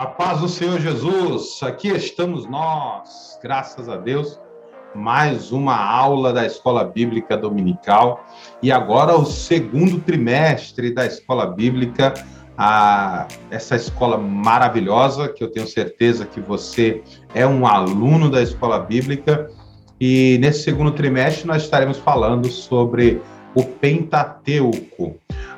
A paz do Senhor Jesus, aqui estamos nós, graças a Deus, mais uma aula da Escola Bíblica Dominical e agora o segundo trimestre da Escola Bíblica, essa escola maravilhosa, que eu tenho certeza que você é um aluno da Escola Bíblica, e nesse segundo trimestre nós estaremos falando sobre o Pentateuco.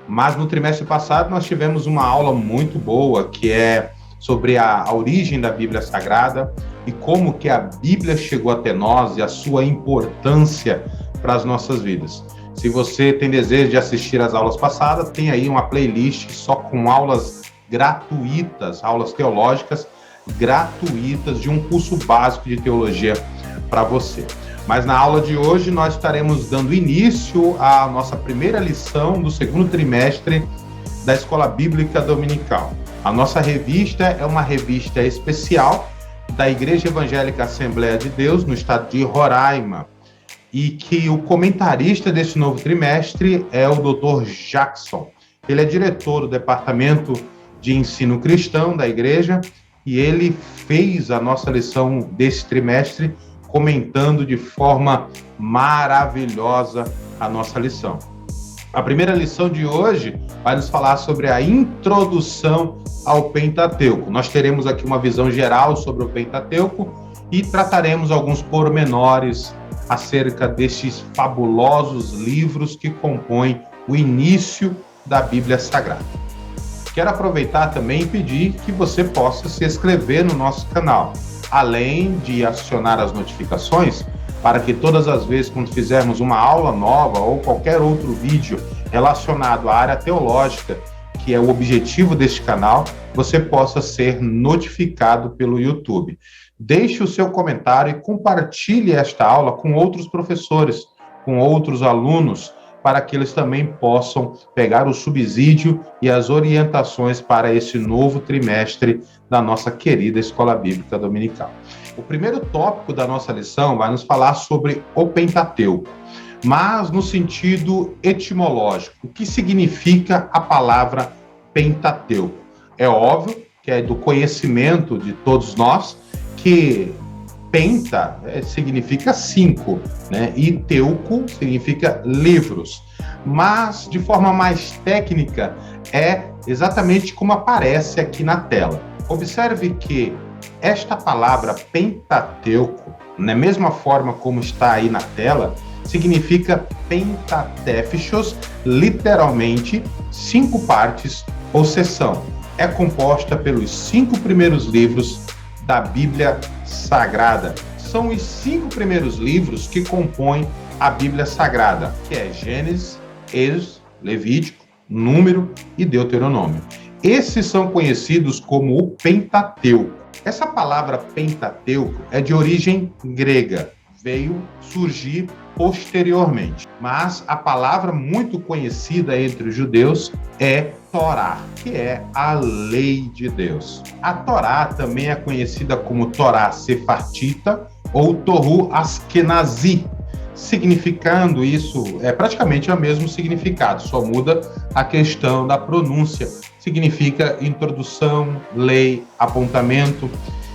Mas no trimestre passado nós tivemos uma aula muito boa, que é sobre a origem da Bíblia Sagrada e como que a Bíblia chegou até nós e a sua importância para as nossas vidas. Se você tem desejo de assistir às aulas passadas, tem aí uma playlist só com aulas gratuitas, aulas teológicas gratuitas de um curso básico de teologia para você. Mas na aula de hoje nós estaremos dando início à nossa primeira lição do segundo trimestre da Escola Bíblica Dominical. A nossa revista é uma revista especial da Igreja Evangélica Assembleia de Deus, no estado de Roraima, e que o comentarista desse novo trimestre é o Dr. Jackson. Ele é diretor do Departamento de Ensino Cristão da Igreja e ele fez a nossa lição desse trimestre comentando de forma maravilhosa a nossa lição. A primeira lição de hoje vai nos falar sobre a introdução ao Pentateuco. Nós teremos aqui uma visão geral sobre o Pentateuco e trataremos alguns pormenores acerca destes fabulosos livros que compõem o início da Bíblia Sagrada. Quero aproveitar também e pedir que você possa se inscrever no nosso canal, além de acionar as notificações, para que todas as vezes quando fizermos uma aula nova ou qualquer outro vídeo relacionado à área teológica, que é o objetivo deste canal, você possa ser notificado pelo YouTube. Deixe o seu comentário e compartilhe esta aula com outros professores, com outros alunos, para que eles também possam pegar o subsídio e as orientações para esse novo trimestre da nossa querida Escola Bíblica Dominical. O primeiro tópico da nossa lição vai nos falar sobre o Pentateuco, mas no sentido etimológico. O que significa a palavra Pentateuco? É óbvio que é do conhecimento de todos nós que penta significa 5, né? E teuco significa livros. Mas, de forma mais técnica, é exatamente como aparece aqui na tela. Observe que esta palavra Pentateuco, na mesma forma como está aí na tela, significa pentatefixos, literalmente 5 partes ou seção. É composta pelos 5 primeiros livros da Bíblia Sagrada. São os 5 primeiros livros que compõem a Bíblia Sagrada, que é Gênesis, Êxodo, Levítico, Número e Deuteronômio. Esses são conhecidos como o Pentateuco. Essa palavra Pentateuco é de origem grega, veio surgir posteriormente. Mas a palavra muito conhecida entre os judeus é Torá, que é a lei de Deus. A Torá também é conhecida como Torá Sefartita ou Toru Askenazi, significando isso, é praticamente o mesmo significado, só muda a questão da pronúncia. Significa introdução, lei, apontamento,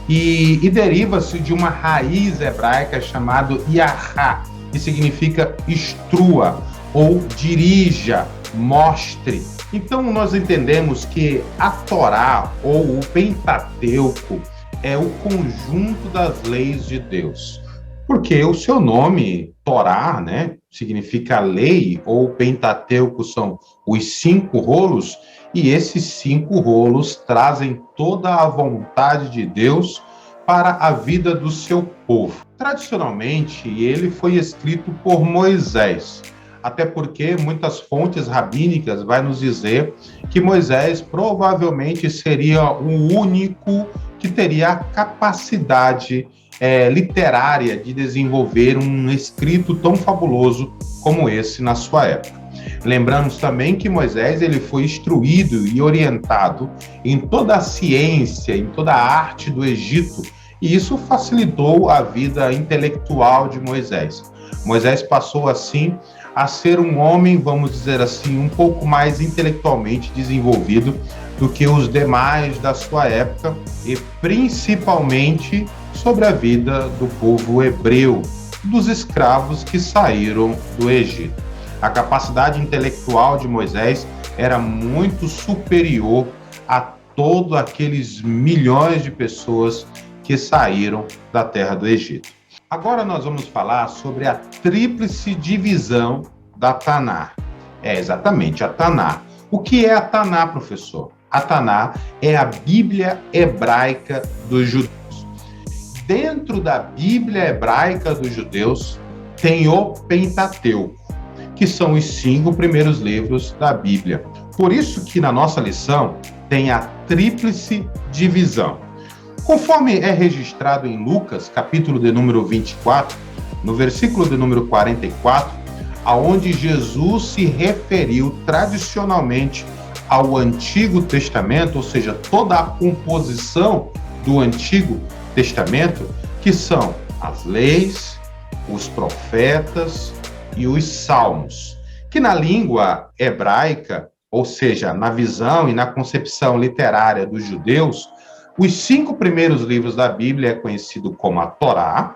e deriva-se de uma raiz hebraica chamada Yahá, que significa instrua ou dirija, mostre. Então nós entendemos que a Torá ou o Pentateuco é o conjunto das leis de Deus. Porque o seu nome, Torá, né, significa lei, ou Pentateuco são os 5 rolos, e esses 5 rolos trazem toda a vontade de Deus para a vida do seu povo. Tradicionalmente, ele foi escrito por Moisés, até porque muitas fontes rabínicas vão nos dizer que Moisés provavelmente seria o único que teria a capacidade literária de desenvolver um escrito tão fabuloso como esse na sua época. Lembramos também que Moisés ele foi instruído e orientado em toda a ciência, em toda a arte do Egito, e isso facilitou a vida intelectual de Moisés. Moisés passou, assim, a ser um homem, vamos dizer assim, um pouco mais intelectualmente desenvolvido do que os demais da sua época e principalmente sobre a vida do povo hebreu, dos escravos que saíram do Egito. A capacidade intelectual de Moisés era muito superior a todos aqueles milhões de pessoas que saíram da terra do Egito. Agora nós vamos falar sobre a tríplice divisão da Taná. Exatamente, a Taná. O que é a Taná, professor? A Taná é a Bíblia hebraica dos judeus. Dentro da Bíblia hebraica dos judeus tem o Pentateuco, que são os 5 primeiros livros da Bíblia. Por isso que na nossa lição tem a tríplice divisão. Conforme é registrado em Lucas, capítulo de número 24, no versículo de número 44, aonde Jesus se referiu tradicionalmente ao Antigo Testamento, ou seja, toda a composição do Antigo Testamento, que são as leis, os profetas e os salmos, que na língua hebraica, ou seja, na visão e na concepção literária dos judeus, os 5 primeiros livros da Bíblia é conhecido como a Torá,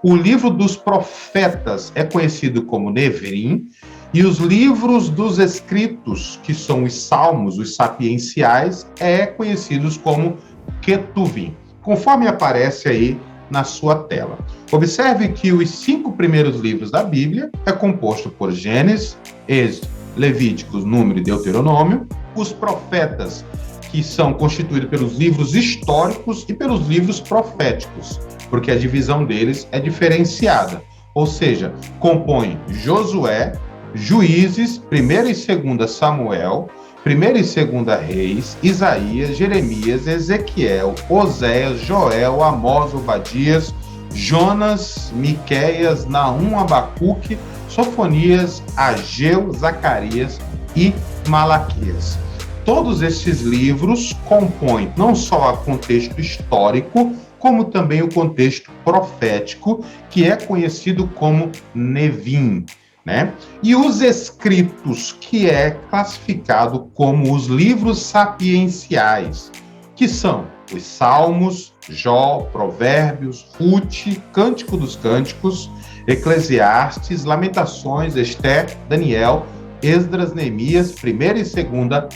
o livro dos profetas é conhecido como Nevrim, e os livros dos escritos, que são os salmos, os sapienciais, é conhecidos como Ketuvim, conforme aparece aí na sua tela. Observe que os 5 primeiros livros da Bíblia é composto por Gênesis, Êxodo, Levíticos, Número e Deuteronômio, os profetas, que são constituídos pelos livros históricos e pelos livros proféticos, porque a divisão deles é diferenciada, ou seja, compõe Josué, Juízes, 1ª e 2ª Samuel, 1ª e 2ª Reis, Isaías, Jeremias, Ezequiel, Oséias, Joel, Amós, Obadias, Jonas, Miqueias, Naum, Abacuque, Sofonias, Ageu, Zacarias e Malaquias. Todos esses livros compõem não só o contexto histórico, como também o contexto profético, que é conhecido como Nevim, né? E os escritos, que é classificado como os livros sapienciais, que são os Salmos, Jó, Provérbios, Rute, Cântico dos Cânticos, Eclesiastes, Lamentações, Ester, Daniel, Esdras, Neemias, 1ª e 2ª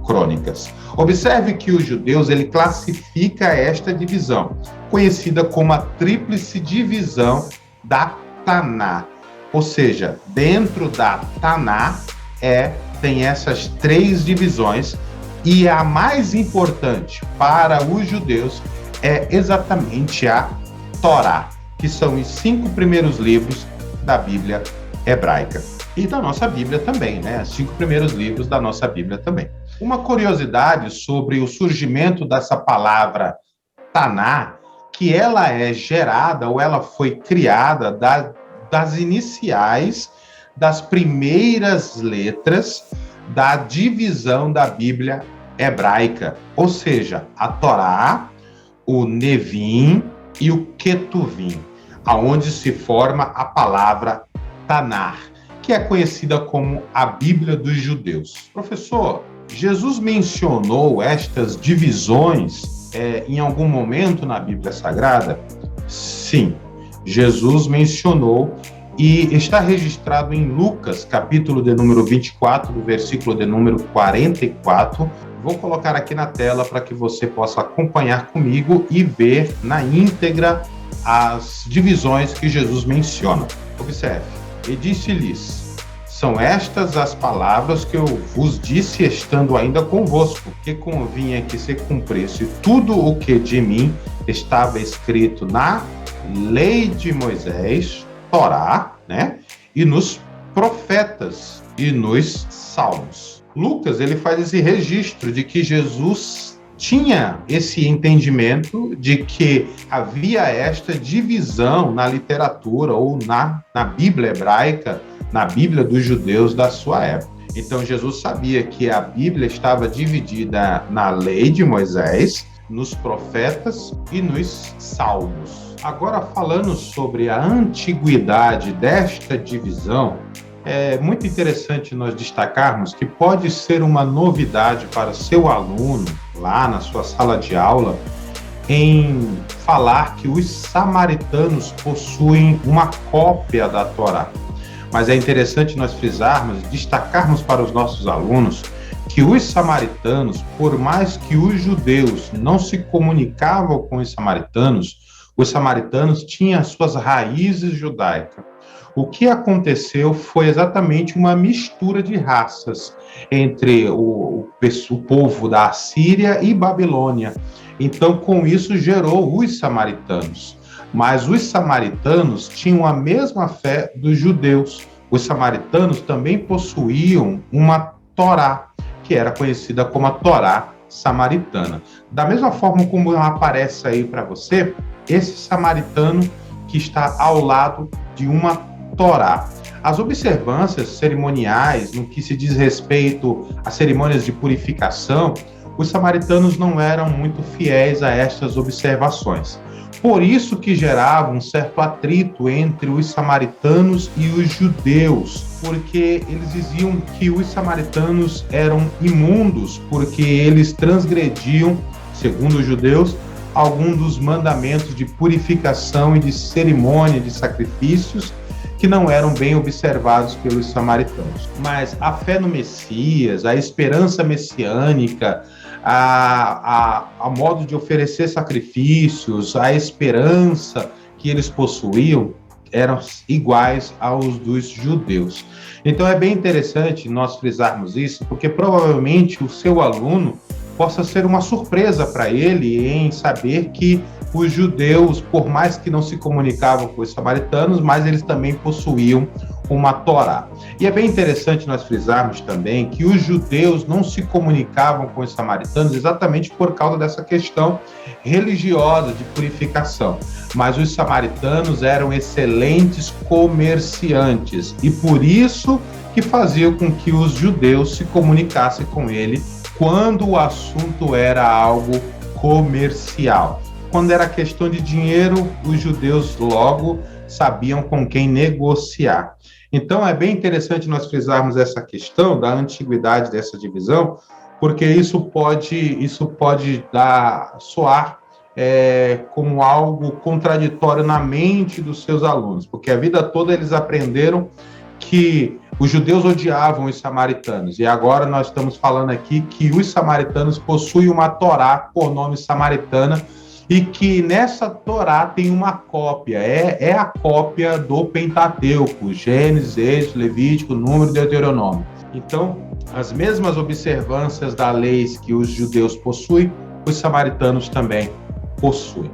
Crônicas. Observe que os judeus ele classifica esta divisão, conhecida como a tríplice divisão da Taná. Ou seja, dentro da Taná tem essas 3 divisões, e a mais importante para os judeus é exatamente a Torá, que são os 5 primeiros livros da Bíblia hebraica. E da nossa Bíblia também, né? Os 5 primeiros livros da nossa Bíblia também. Uma curiosidade sobre o surgimento dessa palavra Taná, que ela é gerada ou ela foi criada das iniciais das primeiras letras da divisão da Bíblia hebraica, ou seja, a Torá, o Nevim e o Ketuvim, aonde se forma a palavra Tanar, que é conhecida como a Bíblia dos judeus. Professor, Jesus mencionou estas divisões em algum momento na Bíblia Sagrada? Sim, Jesus mencionou e está registrado em Lucas, capítulo de número 24, do versículo de número 44. Vou colocar aqui na tela para que você possa acompanhar comigo e ver na íntegra as divisões que Jesus menciona. Observe. E disse-lhes: são estas as palavras que eu vos disse estando ainda convosco, que convinha que se cumprisse tudo o que de mim estava escrito na lei de Moisés, Torá, né? E nos profetas e nos salmos. Lucas, ele faz esse registro de que Jesus tinha esse entendimento de que havia esta divisão na literatura ou na Bíblia hebraica, na Bíblia dos judeus da sua época. Então, Jesus sabia que a Bíblia estava dividida na lei de Moisés, nos profetas e nos salmos. Agora, falando sobre a antiguidade desta divisão, É muito interessante nós destacarmos que pode ser uma novidade para seu aluno, lá na sua sala de aula, em falar que os samaritanos possuem uma cópia da Torá. Mas é interessante nós frisarmos, destacarmos para os nossos alunos que os samaritanos, por mais que os judeus não se comunicavam com os samaritanos tinham as suas raízes judaicas. O que aconteceu foi exatamente uma mistura de raças entre o povo da Assíria e Babilônia. Então, com isso, gerou os samaritanos. Mas os samaritanos tinham a mesma fé dos judeus. Os samaritanos também possuíam uma Torá, que era conhecida como a Torá samaritana. Da mesma forma como aparece aí para você, esse samaritano que está ao lado de uma Torá. As observâncias cerimoniais, no que se diz respeito às cerimônias de purificação, os samaritanos não eram muito fiéis a estas observações. Por isso que gerava um certo atrito entre os samaritanos e os judeus, porque eles diziam que os samaritanos eram imundos, porque eles transgrediam, segundo os judeus, algum dos mandamentos de purificação e de cerimônia de sacrifícios que não eram bem observados pelos samaritanos. Mas a fé no Messias, a esperança messiânica, a modo de oferecer sacrifícios, a esperança que eles possuíam eram iguais aos dos judeus. Então é bem interessante nós frisarmos isso, porque provavelmente o seu aluno possa ser uma surpresa para ele em saber que os judeus, por mais que não se comunicavam com os samaritanos, mas eles também possuíam uma Torá. E é bem interessante nós frisarmos também que os judeus não se comunicavam com os samaritanos exatamente por causa dessa questão religiosa de purificação. Mas os samaritanos eram excelentes comerciantes e por isso que faziam com que os judeus se comunicassem com ele quando o assunto era algo comercial. Quando era questão de dinheiro, os judeus logo sabiam com quem negociar. Então, é bem interessante nós frisarmos essa questão da antiguidade dessa divisão, porque isso pode soar como algo contraditório na mente dos seus alunos, porque a vida toda eles aprenderam que os judeus odiavam os samaritanos, e agora nós estamos falando aqui que os samaritanos possuem uma Torá por nome samaritana, e que nessa Torá tem uma cópia, é a cópia do Pentateuco, Gênesis, Êxodo, Levítico, Número e Deuteronômio. Então, as mesmas observâncias da lei que os judeus possuem, os samaritanos também possuem.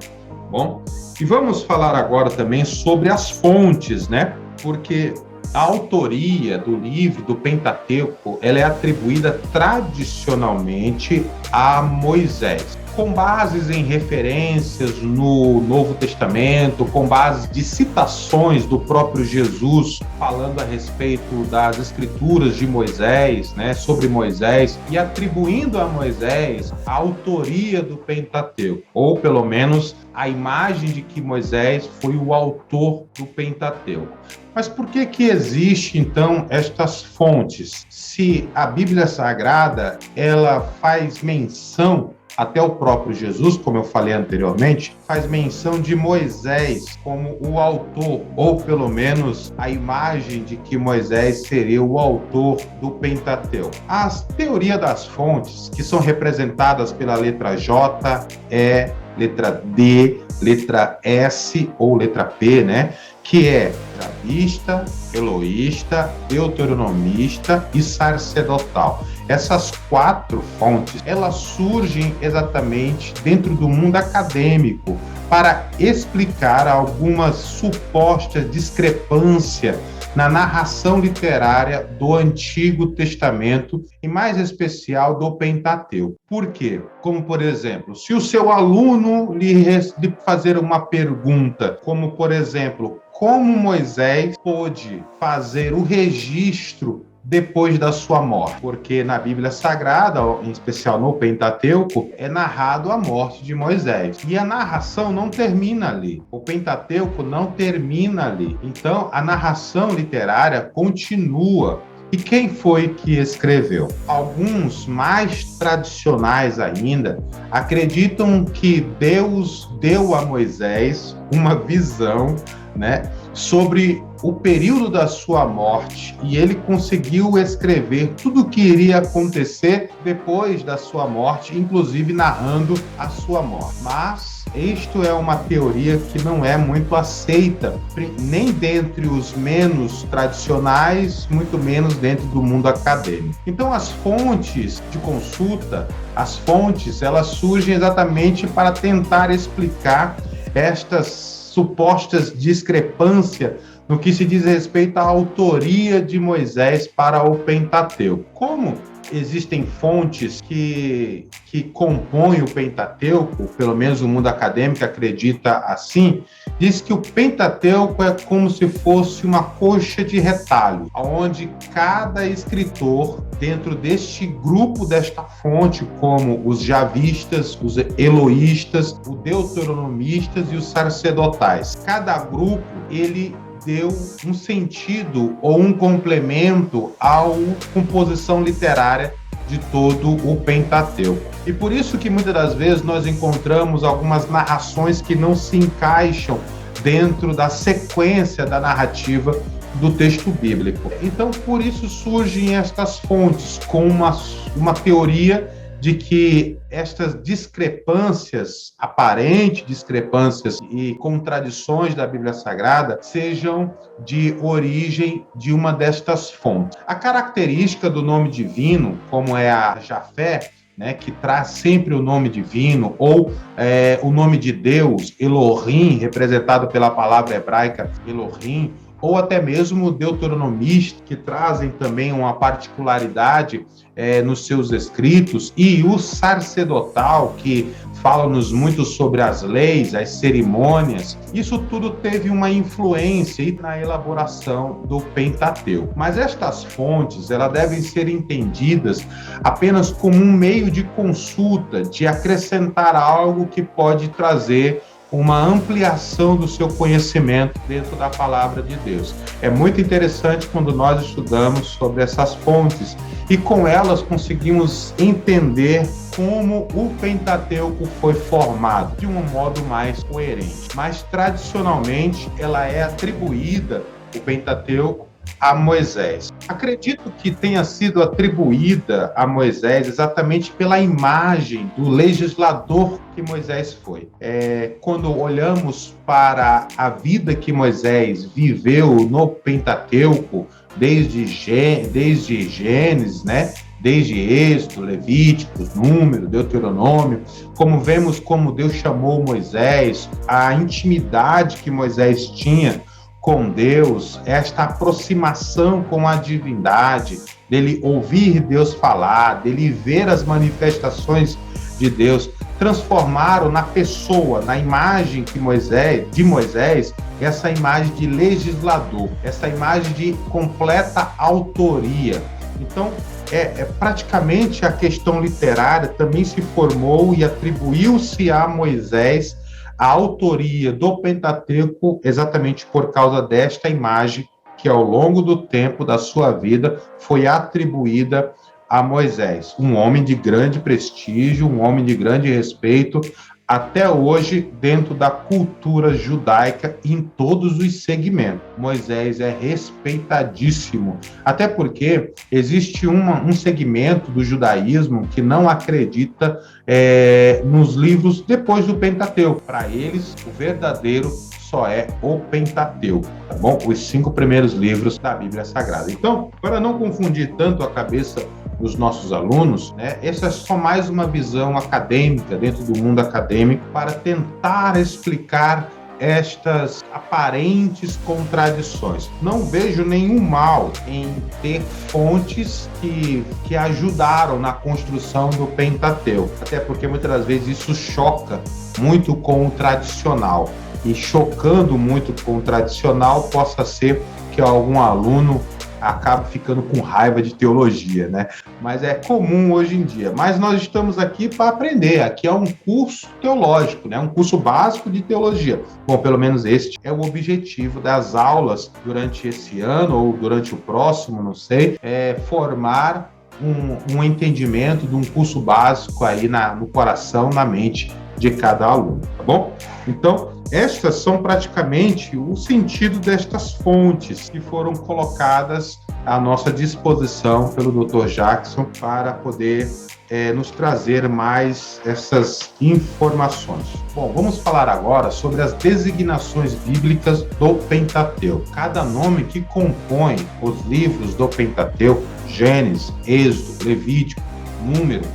Bom, e vamos falar agora também sobre as fontes, né? Porque a autoria do livro do Pentateuco, ela é atribuída tradicionalmente a Moisés, com bases em referências no Novo Testamento, com bases de citações do próprio Jesus, falando a respeito das escrituras de Moisés, né, sobre Moisés, e atribuindo a Moisés a autoria do Pentateuco, ou pelo menos a imagem de que Moisés foi o autor do Pentateuco. Mas por que existe, então, estas fontes? Se a Bíblia Sagrada, ela faz menção, até o próprio Jesus, como eu falei anteriormente, faz menção de Moisés como o autor, ou pelo menos a imagem de que Moisés seria o autor do Pentateuco. As teorias das fontes, que são representadas pela letra J, E, letra D, letra S ou letra P, né? Que é rabista, eloísta, deuteronomista e sacerdotal. Essas 4 fontes, elas surgem exatamente dentro do mundo acadêmico para explicar algumas supostas discrepâncias na narração literária do Antigo Testamento, e mais especial do Pentateuco. Por quê? Como, por exemplo, se o seu aluno lhe fazer uma pergunta, como, por exemplo, como Moisés pôde fazer o registro depois da sua morte, porque na Bíblia Sagrada, em especial no Pentateuco, é narrado a morte de Moisés. E a narração não termina ali. O Pentateuco não termina ali. Então, a narração literária continua. E quem foi que escreveu? Alguns mais tradicionais ainda acreditam que Deus deu a Moisés uma visão, né, sobre o período da sua morte, e ele conseguiu escrever tudo o que iria acontecer depois da sua morte, inclusive narrando a sua morte. Mas isto é uma teoria que não é muito aceita, nem dentre os menos tradicionais, muito menos dentro do mundo acadêmico. Então, as fontes de consulta, elas surgem exatamente para tentar explicar estas supostas discrepâncias no que se diz respeito à autoria de Moisés para o Pentateuco. Como existem fontes que compõem o Pentateuco, pelo menos o mundo acadêmico acredita assim, diz que o Pentateuco é como se fosse uma coxa de retalho, onde cada escritor, dentro deste grupo, desta fonte, como os javistas, os eloístas, os deuteronomistas e os sacerdotais, cada grupo, ele deu um sentido ou um complemento à composição literária de todo o Pentateuco. E por isso que muitas das vezes nós encontramos algumas narrações que não se encaixam dentro da sequência da narrativa do texto bíblico. Então, por isso surgem estas fontes com uma teoria de que estas discrepâncias, aparentes discrepâncias e contradições da Bíblia Sagrada sejam de origem de uma destas fontes. A característica do nome divino, como é a Jafé, né, que traz sempre o nome divino, ou o nome de Deus, Elohim, representado pela palavra hebraica Elohim, ou até mesmo o deuteronomista, que trazem também uma particularidade nos seus escritos, e o sacerdotal, que fala-nos muito sobre as leis, as cerimônias. Isso tudo teve uma influência na elaboração do Pentateuco. Mas estas fontes, elas devem ser entendidas apenas como um meio de consulta, de acrescentar algo que pode trazer uma ampliação do seu conhecimento dentro da palavra de Deus. É muito interessante quando nós estudamos sobre essas fontes e com elas conseguimos entender como o Pentateuco foi formado de um modo mais coerente. Mas tradicionalmente ela é atribuída, o Pentateuco, a Moisés. Acredito que tenha sido atribuída a Moisés exatamente pela imagem do legislador que Moisés foi. Quando olhamos para a vida que Moisés viveu no Pentateuco, desde Gênesis, né? Desde Êxodo, Levíticos, Números, Deuteronômio, como vemos como Deus chamou Moisés, a intimidade que Moisés tinha com Deus, esta aproximação com a divindade, dele ouvir Deus falar, dele ver as manifestações de Deus, transformaram na pessoa, na imagem de Moisés, essa imagem de legislador, essa imagem de completa autoria. Então, praticamente a questão literária também se formou e atribuiu-se a Moisés a autoria do Pentateuco exatamente por causa desta imagem que ao longo do tempo da sua vida foi atribuída a Moisés, um homem de grande prestígio, um homem de grande respeito, até hoje dentro da cultura judaica em todos os segmentos. Moisés é respeitadíssimo, até porque existe um segmento do judaísmo que não acredita nos livros depois do Pentateuco. Para eles, o verdadeiro só é o Pentateuco, tá bom? Os 5 primeiros livros da Bíblia Sagrada. Então, para não confundir tanto a cabeça dos nossos alunos, né, essa é só mais uma visão acadêmica dentro do mundo acadêmico para tentar explicar estas aparentes contradições. Não vejo nenhum mal em ter fontes que ajudaram na construção do Pentateuco, até porque muitas das vezes isso choca muito com o tradicional. E chocando muito com o tradicional, possa ser que algum aluno acabo ficando com raiva de teologia, né? Mas é comum hoje em dia. Mas nós estamos aqui para aprender. Aqui é um curso teológico, né? Um curso básico de teologia. Bom, pelo menos este é o objetivo das aulas durante esse ano ou durante o próximo, não sei, é formar um entendimento de um curso básico aí no coração, na mente de cada aluno, tá bom? Então, estas são praticamente o sentido destas fontes que foram colocadas à nossa disposição pelo Dr. Jackson para poder nos trazer mais essas informações. Bom, vamos falar agora sobre as designações bíblicas do Pentateuco. Cada nome que compõe os livros do Pentateuco, Gênesis, Êxodo, Levítico, Números,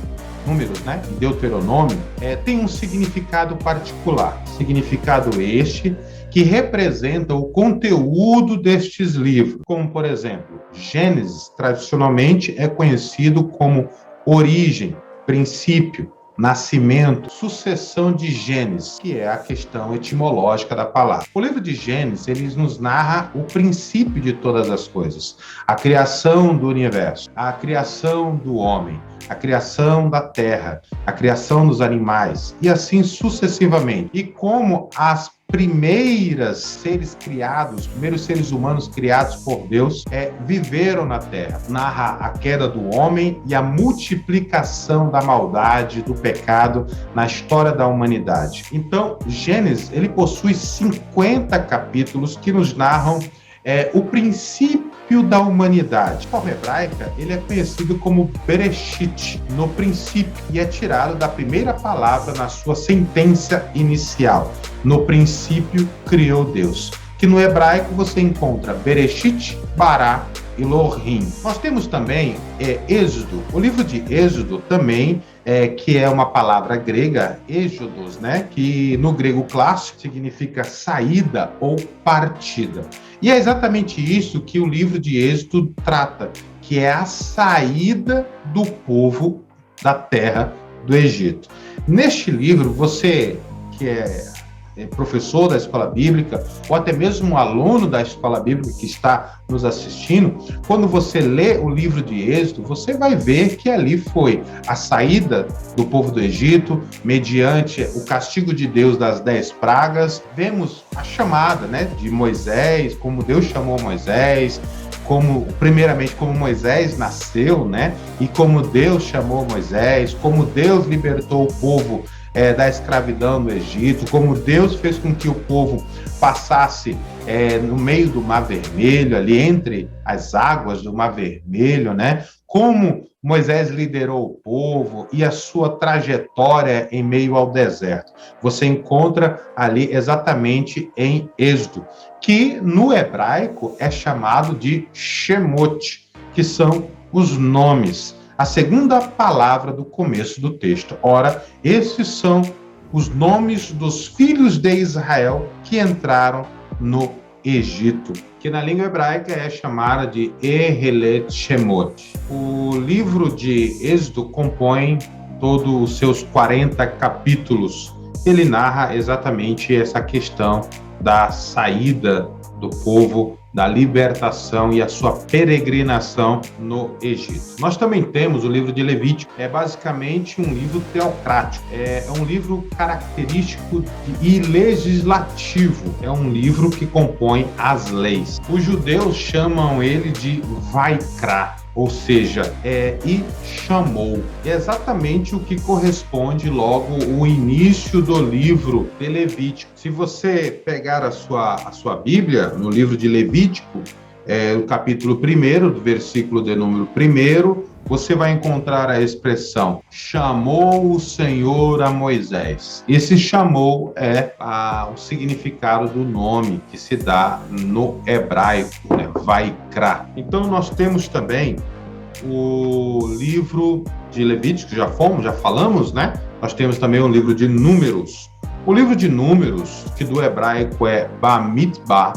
né? E Deuteronômio, tem um significado particular. Significado este que representa o conteúdo destes livros. Como, por exemplo, Gênesis, tradicionalmente, é conhecido como origem, princípio, nascimento, sucessão de Gênesis, que é a questão etimológica da palavra. O livro de Gênesis, ele nos narra o princípio de todas as coisas, a criação do universo, a criação do homem, a criação da terra, a criação dos animais, e assim sucessivamente. E como as primeiros seres humanos criados por Deus viveram na terra. Narra a queda do homem e a multiplicação da maldade, do pecado na história da humanidade. Então, Gênesis, ele possui 50 capítulos que nos narram o princípio da humanidade. De forma hebraica, ele é conhecido como Bereshit, no princípio, e é tirado da primeira palavra na sua sentença inicial. No princípio, criou Deus. Que no hebraico você encontra Bereshit, Bará e Elohim. Nós temos também Êxodo. O livro de Êxodo também, que é uma palavra grega, Êxodos, né? Que no grego clássico significa saída ou partida. E é exatamente isso que o livro de Êxodo trata, que é a saída do povo da terra do Egito. Neste livro, você que é professor da escola bíblica, ou até mesmo um aluno da escola bíblica que está nos assistindo, quando você lê o livro de Êxodo, você vai ver que ali foi a saída do povo do Egito, mediante o castigo de Deus das 10 pragas. Vemos a chamada, né, de Moisés, como Deus chamou Moisés, primeiramente como Moisés nasceu, né, e como Deus chamou Moisés, como Deus libertou o povo da escravidão no Egito, como Deus fez com que o povo passasse no meio do Mar Vermelho, ali entre as águas do Mar Vermelho, né? Como Moisés liderou o povo e a sua trajetória em meio ao deserto. Você encontra ali exatamente em Êxodo, que no hebraico é chamado de Shemot, que são os nomes, a segunda palavra do começo do texto. Ora, esses são os nomes dos filhos de Israel que entraram no Egito, que na língua hebraica é chamada de Ehelet Shemot. O livro de Êxodo compõe todos os seus 40 capítulos. Ele narra exatamente essa questão da saída do povo, da libertação e a sua peregrinação no Egito. Nós também temos o livro de Levítico, é basicamente um livro teocrático, é um livro característico e legislativo, é um livro que compõe as leis. Os judeus chamam ele de Vaikra, ou seja, e chamou. É exatamente o que corresponde logo o início do livro de Levítico. Se você pegar a sua Bíblia, no livro de Levítico, no capítulo 1, do versículo de número 1, você vai encontrar a expressão chamou o Senhor a Moisés. Esse chamou é o significado do nome que se dá no hebraico, né? Vaikra. Então nós temos também o livro de Levítico, já falamos, né? Nós temos também o livro de Números. O livro de Números, que do hebraico é Bamidbar,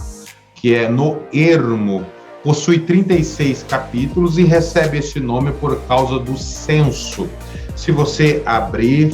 que é no ermo, possui 36 capítulos e recebe esse nome por causa do censo. Se você abrir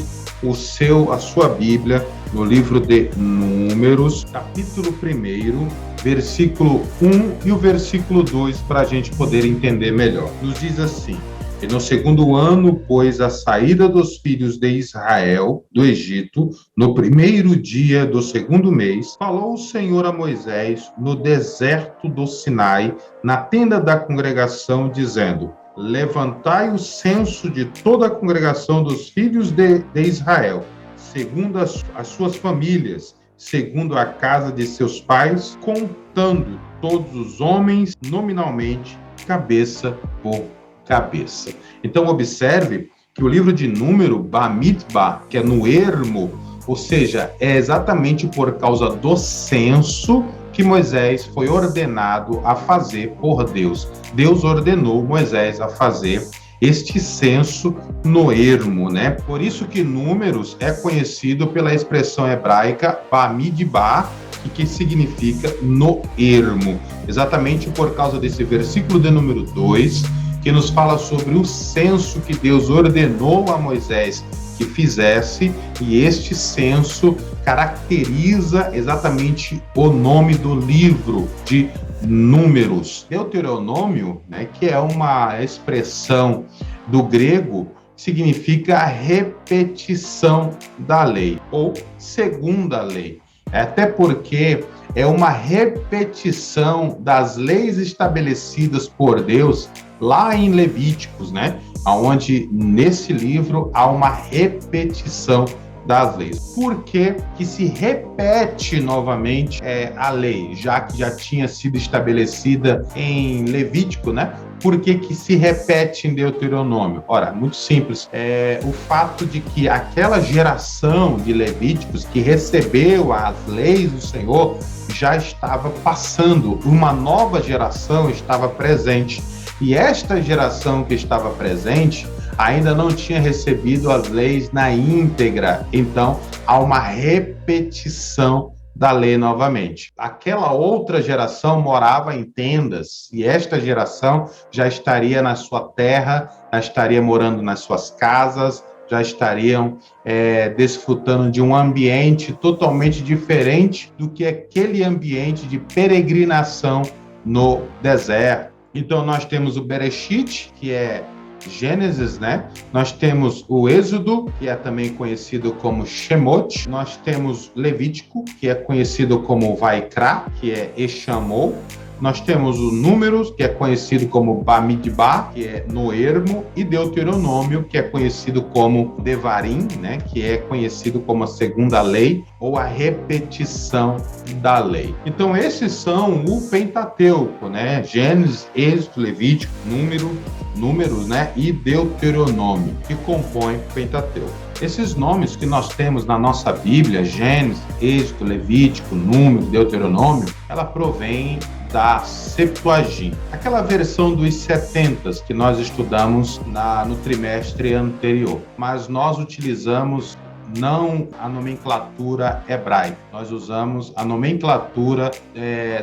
a sua Bíblia no livro de Números, capítulo 1, versículo 1 e o versículo 2, para a gente poder entender melhor. Nos diz assim: e no segundo ano, pois, a saída dos filhos de Israel do Egito, no primeiro dia do segundo mês, falou o Senhor a Moisés no deserto do Sinai, na tenda da congregação, dizendo: levantai o censo de toda a congregação dos filhos de Israel, segundo as suas famílias, segundo a casa de seus pais, contando todos os homens nominalmente, cabeça por cabeça. Então, observe que o livro de Número, Bamidbar, que é no ermo, ou seja, é exatamente por causa do censo que Moisés foi ordenado a fazer por Deus. Deus ordenou Moisés a fazer este censo no ermo, né? Por isso que Números é conhecido pela expressão hebraica Bamidbar, que significa no ermo. Exatamente por causa desse versículo de número 2, que nos fala sobre o censo que Deus ordenou a Moisés que fizesse, e este censo caracteriza exatamente o nome do livro de Números. Deuteronômio, né, que é uma expressão do grego, significa repetição da lei, ou segunda lei. Até porque é uma repetição das leis estabelecidas por Deus lá em Levíticos, né? Onde nesse livro há uma repetição das leis. Por que se repete novamente a lei, já que já tinha sido estabelecida em Levítico, né? Por que se repete em Deuteronômio? Ora, muito simples. O fato de que aquela geração de Levíticos que recebeu as leis do Senhor já estava passando, uma nova geração estava presente. E esta geração que estava presente ainda não tinha recebido as leis na íntegra. Então, há uma repetição da lei novamente. Aquela outra geração morava em tendas, e esta geração já estaria na sua terra, já estaria morando nas suas casas, já estariam desfrutando de um ambiente totalmente diferente do que aquele ambiente de peregrinação no deserto. Então, nós temos o Bereshit, que é Gênesis, né? Nós temos o Êxodo, que é também conhecido como Shemot. Nós temos Levítico, que é conhecido como Vaikra, que é Eshamou. Nós temos o Números, que é conhecido como Bamidbar, que é no ermo, e Deuteronômio, que é conhecido como Devarim, né? Que é conhecido como a segunda lei, ou a repetição da lei. Então, esses são o Pentateuco, né? Gênesis, Êxodo, Levítico, Números, né? E Deuteronômio, que compõem o Pentateuco. Esses nomes que nós temos na nossa Bíblia, Gênesis, Êxodo, Levítico, Número, Deuteronômio, ela provém da Septuaginta, aquela versão dos 70 que nós estudamos no trimestre anterior. Mas nós utilizamos não a nomenclatura hebraica, nós usamos a nomenclatura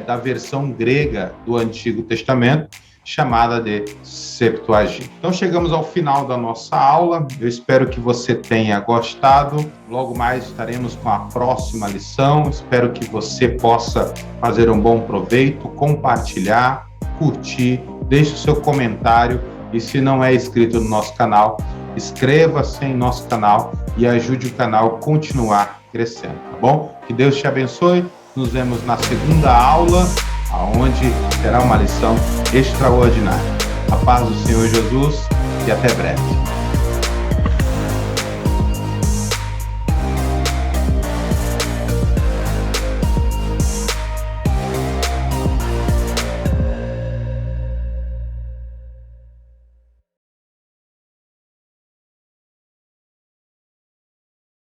da versão grega do Antigo Testamento, chamada de Septuaginta. Então chegamos ao final da nossa aula, eu espero que você tenha gostado. Logo mais estaremos com a próxima lição, espero que você possa fazer um bom proveito, compartilhar, curtir, deixe o seu comentário, e se não é inscrito no nosso canal, inscreva-se em nosso canal e ajude o canal a continuar crescendo, tá bom? Que Deus te abençoe, nos vemos na segunda aula, aonde terá uma lição extraordinária. A paz do Senhor Jesus e até breve.